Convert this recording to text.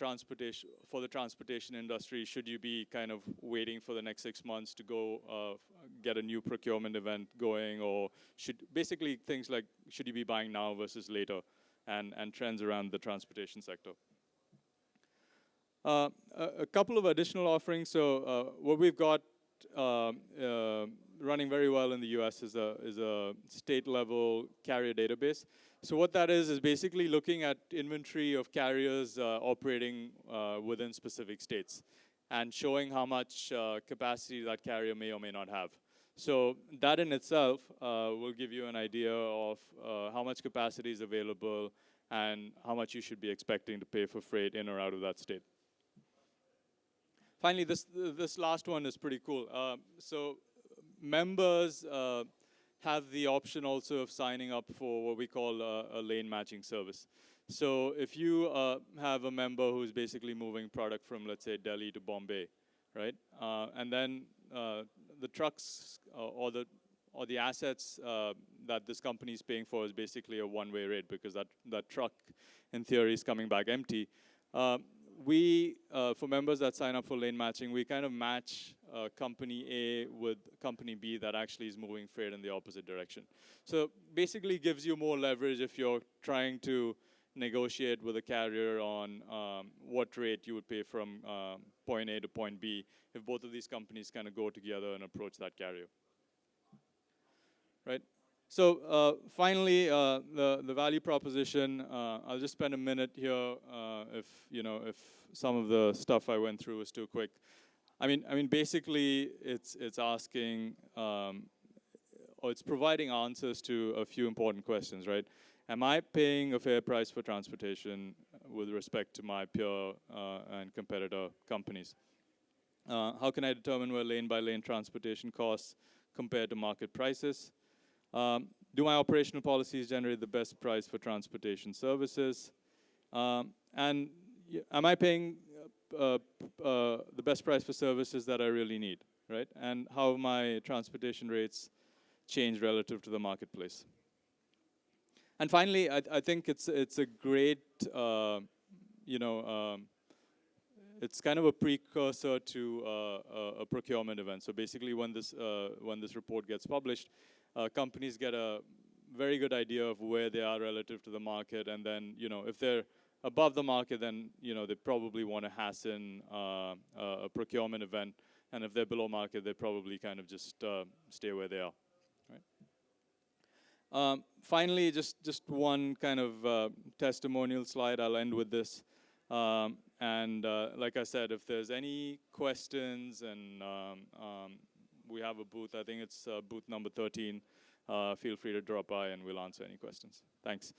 the transportation industry? Should you be kind of waiting for the next 6 months to go get a new procurement event going, or basically things like should you be buying now versus later, and trends around the transportation sector. A couple of additional offerings. So what we've got running very well in the US is a state-level carrier database. So what that is basically looking at inventory of carriers operating within specific states and showing how much capacity that carrier may or may not have. So that in itself will give you an idea of how much capacity is available and how much you should be expecting to pay for freight in or out of that state. Finally, this last one is pretty cool. So members have the option also of signing up for what we call a lane matching service. So if you have a member who's basically moving product from, let's say, Delhi to Bombay, right? And then the trucks or the assets that this company is paying for is basically a one-way rate, because that truck, in theory, is coming back empty. For members that sign up for lane matching, we kind of match company A with company B that actually is moving freight in the opposite direction. So basically gives you more leverage if you're trying to negotiate with a carrier on what rate you would pay from point A to point B if both of these companies kind of go together and approach that carrier. Right? So finally, the value proposition. I'll just spend a minute here if some of the stuff I went through was too quick. I mean, basically, it's asking or it's providing answers to a few important questions, right? Am I paying a fair price for transportation with respect to my peer and competitor companies? How can I determine where lane-by-lane transportation costs compare to market prices? Do my operational policies generate the best price for transportation services? And am I paying the best price for services that I really need, right? And how my transportation rates change relative to the marketplace? And finally, I think it's a great, it's kind of a precursor to a procurement event. So basically, when this report gets published, companies get a very good idea of where they are relative to the market, and then if they're above the market, then they probably want to hasten a procurement event, and if they're below market, they probably kind of just stay where they are. Right? Finally, just one kind of testimonial slide. I'll end with this. And like I said, if there's any questions, and we have a booth, I think it's booth number 13. Feel free to drop by and we'll answer any questions. Thanks.